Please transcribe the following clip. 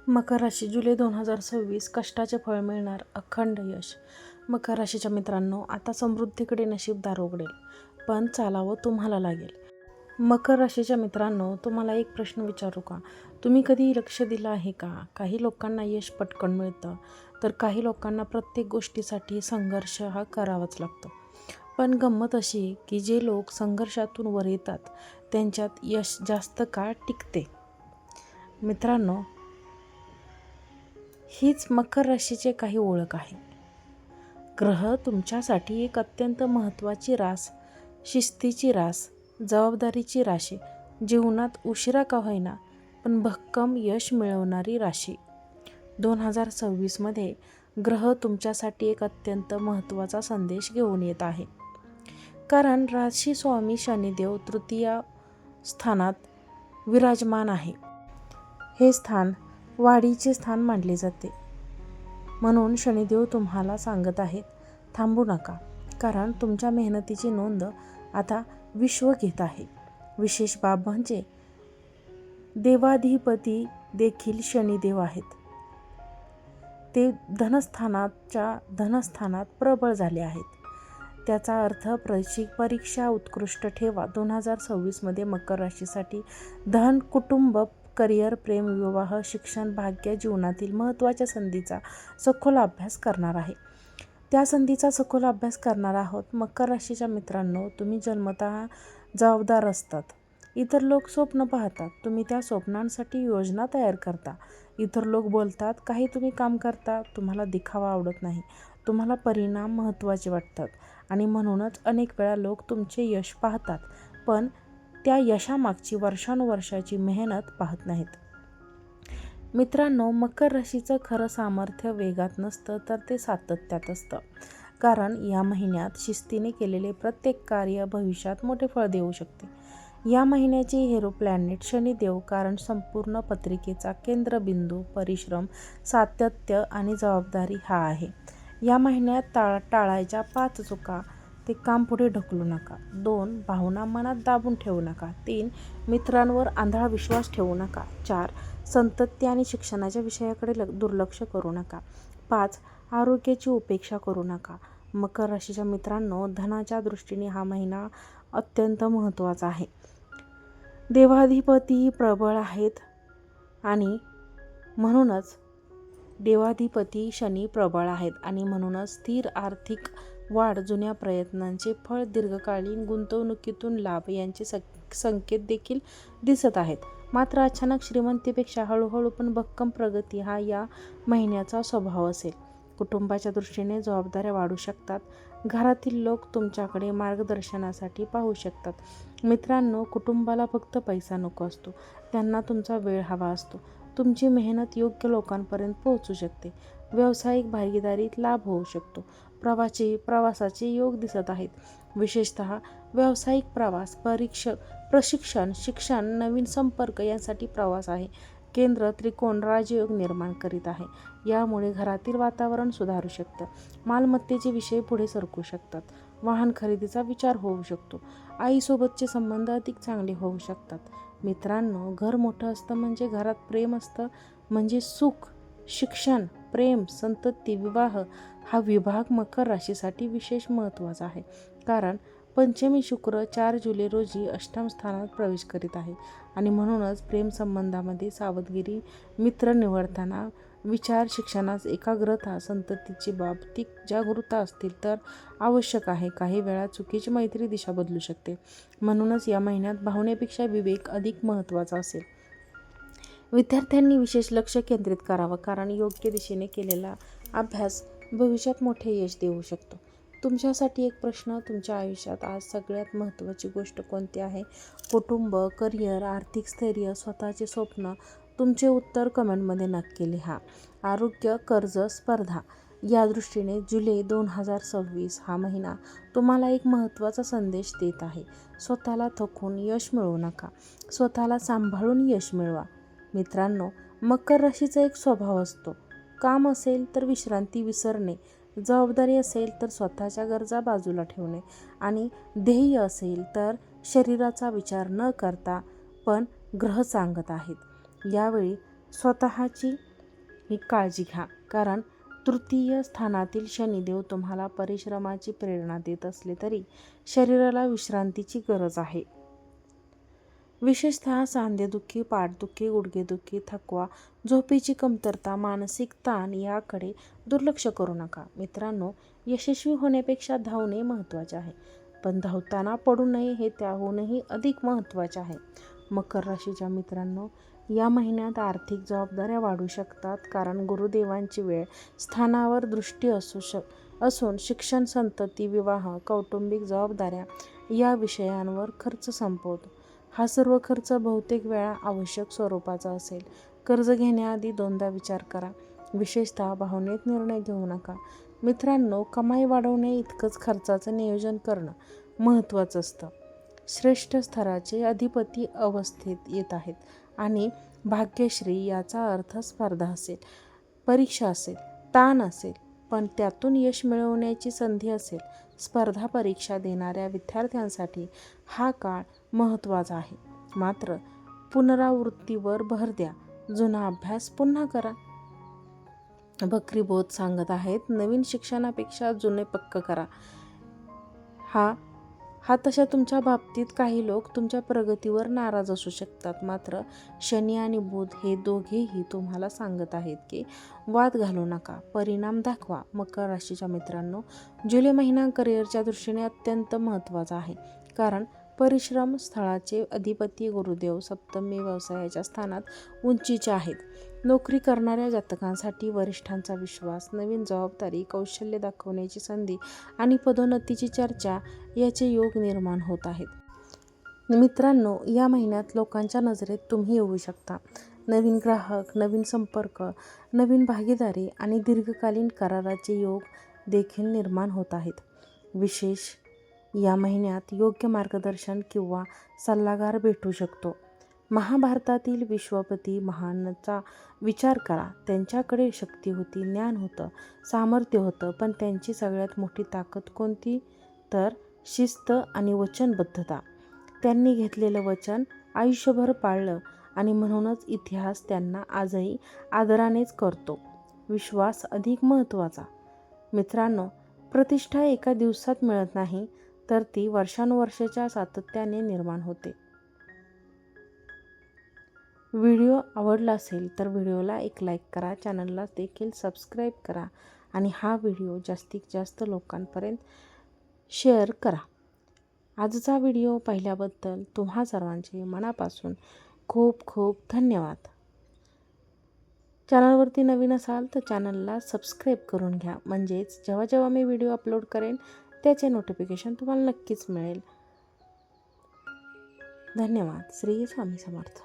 मकर राशी जुलै 2026 कष्टाचे फळ मिळणार अखंड यश. मकर राशीच्या मित्रांनो, आता समृद्धीकडे नशीबदार उघडेल, पण चालावं तुम्हाला लागेल. मकर राशीच्या मित्रांनो, तुम्हाला एक प्रश्न विचारू का? तुम्ही कधी लक्ष दिलं आहे का? काही लोकांना यश पटकन मिळतं, तर काही लोकांना प्रत्येक गोष्टीसाठी संघर्ष हा करावाच लागतो. पण गंमत अशी की जे लोक संघर्षातून वर येतात त्यांच्यात यश जास्त काळ टिकते. मित्रांनो, हीच मकर राशीचे काही ओळख आहे. ग्रह तुमच्यासाठी एक अत्यंत महत्त्वाची रास, शिस्तीची रास, जबाबदारीची राशी, जीवनात उशिरा का होईना पण भक्कम यश मिळवणारी राशी. 2026 ग्रह तुमच्यासाठी एक अत्यंत महत्त्वाचा संदेश घेऊन येत आहे. कारण राशी स्वामी शनिदेव तृतीय स्थानात विराजमान आहे. हे स्थान वाढीचे स्थान मानले जाते. म्हणून शनिदेव तुम्हाला सांगत आहेत, थांबू नका, कारण तुमच्या मेहनतीची नोंद आता विश्व घेत आहे. विशेष बाब म्हणजे देवाधिपती देखील शनिदेव आहेत. ते धनस्थानात प्रबळ झाले आहेत. त्याचा अर्थ परीक्षा उत्कृष्ट ठेवा. 2026 मकर राशीसाठी धन, कुटुंब, करिअर, प्रेम, विवाह, शिक्षण, भाग्य, जीवनातील महत्त्वाच्या संधीचा सखोल अभ्यास करणार आहे. त्या संधीचा सखोल अभ्यास करणार आहोत. मकर राशीच्या मित्रांनो, तुम्ही जन्मतः जबाबदार असतात. इतर लोक स्वप्न पाहतात, तुम्ही त्या स्वप्नांसाठी योजना तयार करता. इतर लोक बोलतात, काही तुम्ही काम करता. तुम्हाला दिखावा आवडत नाही, तुम्हाला परिणाम महत्त्वाचे वाटतात आणि म्हणूनच अनेक वेळा लोक तुमचे यश पाहतात, पण त्या यशामागची वर्षानुवर्षाची मेहनत पाहत नाहीत. मित्रांनो, मकर राशीचं खरं सामर्थ्य वेगात नसतं, तर ते सातत्यात असतं. कारण या महिन्यात शिस्तीने केलेले प्रत्येक कार्य भविष्यात मोठे फळ देऊ शकते. या महिन्याचे हिरो प्लॅनेट शनिदेव, कारण संपूर्ण पत्रिकेचा केंद्रबिंदू परिश्रम, सातत्य आणि जबाबदारी हा आहे. या महिन्यात टाळायच्या 5 चुका. ते काम पुढे ढकलू नका. 2 भावना मनात दाबून ठेवू नका. 3 मित्रांवर आंधळा विश्वास ठेवू नका. 4 संतती आणि शिक्षणाच्या विषयाकडे दुर्लक्ष करू नका. 5 आरोग्याची उपेक्षा करू नका. मकर राशीच्या मित्रांनो, धनाच्या दृष्टीने हा महिना अत्यंत महत्त्वाचा आहे. देवाधिपती प्रबळ आहेत आणि म्हणूनच स्थिर आर्थिक वाढ, जुन्या प्रयत्नांचे फळ, दीर्घकालीन गुंतवणुकीतून लाभ यांचे संकेत देखील दिसत आहेत. मात्र अचानक श्रीमंतीपेक्षा हळूहळू पण भक्कम प्रगती हा या महिन्याचा स्वभाव असेल. कुटुंबाच्या दृष्टीने जबाबदाऱ्या वाढू शकतात. घरातील लोक तुमच्याकडे मार्गदर्शनासाठी पाहू शकतात. मित्रांनो, कुटुंबाला फक्त पैसा नको असतो, त्यांना तुमचा वेळ हवा असतो. तुमची मेहनत योग्य लोकांपर्यंत पोहोचू शकते. व्यावसायिक भागीदारीत लाभ होऊ शकतो. प्रवासाचे योग दिसत आहेत. विशेषतः व्यावसायिक प्रवास, प्रशिक्षण, शिक्षण, नवीन संपर्क यांसाठी प्रवास आहे. केंद्र त्रिकोण राजयोग निर्माण करीत आहे. यामुळे घरातील वातावरण सुधारू शकतं. मालमत्तेचे विषय पुढे सरकू शकतात. वाहन खरेदीचा विचार होऊ शकतो. आईसोबतचे संबंध अधिक चांगले होऊ शकतात. मित्रांनो, घर मोठं असतं म्हणजे घरात प्रेम असतं, म्हणजे सुख, शिक्षण, प्रेम, संतती, विवाह हा विभाग मकर राशीसाठी विशेष महत्त्वाचा आहे. कारण पंचमी शुक्र 4 जुलै रोजी अष्टम स्थानात प्रवेश करीत आहे आणि म्हणूनच प्रेमसंबंधामध्ये सावधगिरी, मित्र निवडताना विचार, शिक्षणात एकाग्रता, संततीची बाबतीत जागरूकता असतील तर आवश्यक आहे. काही वेळा चुकीची मैत्री दिशा बदलू शकते. म्हणूनच या महिन्यात भावनेपेक्षा विवेक अधिक महत्त्वाचा असेल. विद्यार्थ्यांनी विशेष लक्ष केंद्रित करावं, कारण योग्य दिशेने केलेला अभ्यास भविष्यात मोठे यश देऊ शकतो. तुमच्यासाठी एक प्रश्न, तुमच्या आयुष्यात आज सगळ्यात महत्त्वाची गोष्ट कोणती आहे? कुटुंब, करिअर, आर्थिक स्थैर्य, स्वतःचे स्वप्न? तुमचे उत्तर कमेंटमध्ये नक्की लिहा. आरोग्य, कर्ज, स्पर्धा या दृष्टीने जुलै 2026 हा महिना तुम्हाला एक महत्त्वाचा संदेश देत आहे. स्वतःला थकून यश मिळवू नका, स्वतःला सांभाळून यश मिळवा. मित्रांनो, मकर राशीचा एक स्वभाव असतो. काम असेल तर विश्रांती विसरणे, जबाबदारी असेल तर स्वतःच्या गरजा बाजूला ठेवणे आणि ध्येय असेल तर शरीराचा विचार न करता पण ग्रह सांगत आहेत. यावेळी स्वतःची ही काळजी घ्या, कारण तृतीय स्थानातील शनिदेव तुम्हाला परिश्रमाची प्रेरणा देत असले तरी शरीराला विश्रांतीची गरज आहे. विशेषतः सांधेदुखी, पाठदुखी, गुडघेदुखी, थकवा, झोपेची कमतरता, मानसिक ताण याकडे दुर्लक्ष करू नका. मित्रांनो, यशस्वी होण्यापेक्षा धावणे महत्त्वाचे आहे, पण धावताना पडू नये हे त्याहूनही अधिक महत्त्वाचे आहे. मकर राशीच्या मित्रांनो, या महिन्यात आर्थिक जबाबदाऱ्या वाढू शकतात, कारण गुरुदेवांची वेळ स्थानावर दृष्टी असून शिक्षण, संतती, विवाह, कौटुंबिक जबाबदाऱ्या या विषयांवर खर्च संपवतो. हा सर्व खर्च बहुतेक वेळा आवश्यक स्वरूपाचा असेल. कर्ज घेण्याआधी दोनदा विचार करा. विशेषतः भावनेत निर्णय घेऊ नका. मित्रांनो, कमाई वाढवणे इतकंच खर्चाचं नियोजन करणं महत्त्वाचं असतं. श्रेष्ठ स्तराचे अधिपती अवस्थेत येत आहेत आणि भाग्यश्री याचा अर्थ स्पर्धा असेल, परीक्षा असेल, ताण असेल, पण त्यातून यश मिळवण्याची संधी असेल. स्पर्धा परीक्षा देणाऱ्या विद्यार्थ्यांसाठी हा काळ महत्त्वाचा आहे. मात्र पुनरावृत्तीवर भर द्या. जुना अभ्यास पुन्हा करा. बकरीबोध सांगत आहेत, नवीन शिक्षणापेक्षा जुने पक्क करा. हा तशा तुमच्या बाबतीत काही लोक तुमच्या प्रगतीवर नाराज असू शकतात. मात्र शनी आणि बुध हे दोघेही तुम्हाला सांगत आहेत की वाद घालू नका, परिणाम दाखवा. मकर राशीच्या मित्रांनो, जुलै महिना करिअरच्या दृष्टीने अत्यंत महत्त्वाचा आहे, कारण परिश्रम स्थळाचे अधिपती गुरुदेव सप्तमी व्यवसायाच्या स्थानात उंचीचे आहेत. नोकरी करणाऱ्या जातकांसाठी वरिष्ठांचा विश्वास, नवीन जबाबदारी, कौशल्य दाखवण्याची संधी आणि पदोन्नतीची चर्चा याचे योग निर्माण होत आहेत. मित्रांनो, या महिन्यात लोकांच्या नजरेत तुम्ही येऊ शकता. नवीन ग्राहक, नवीन संपर्क, नवीन भागीदारी आणि दीर्घकालीन कराराचे योग देखील निर्माण होत आहेत. विशेष या महिन्यात योग्य मार्गदर्शन किंवा सल्लागार भेटू शकतो. महाभारतातील विश्वपती महानचा विचार करा. त्यांच्याकडे शक्ती होती, ज्ञान होतं, सामर्थ्य होतं, पण त्यांची सगळ्यात मोठी ताकद कोणती? तर शिस्त आणि वचनबद्धता. त्यांनी घेतलेलं वचन आयुष्यभर पाळलं आणि म्हणूनच इतिहास त्यांना आजही आदरानेच करतो. विश्वास अधिक महत्त्वाचा. मित्रांनो, प्रतिष्ठा एका दिवसात मिळत नाही, तर ती वर्षानुवर्षाच्या सातत्याने निर्माण होते. व्हिडिओ आवडला असेल तर व्हिडिओला एक लाईक करा, चॅनलला देखील सबस्क्राईब करा आणि हा व्हिडिओ जास्तीत जास्त लोकांपर्यंत शेअर करा. आजचा व्हिडिओ पाहिल्याबद्दल तुम्हा सर्वांचे मनापासून खूप खूप धन्यवाद. चॅनलवरती नवीन असाल तर चॅनलला सबस्क्राईब करून घ्या, म्हणजेच जेव्हा जेव्हा मी व्हिडिओ अपलोड करेन त्याचे नोटिफिकेशन तुम्हाला नक्कीच मिळेल. धन्यवाद. श्री स्वामी समर्थ.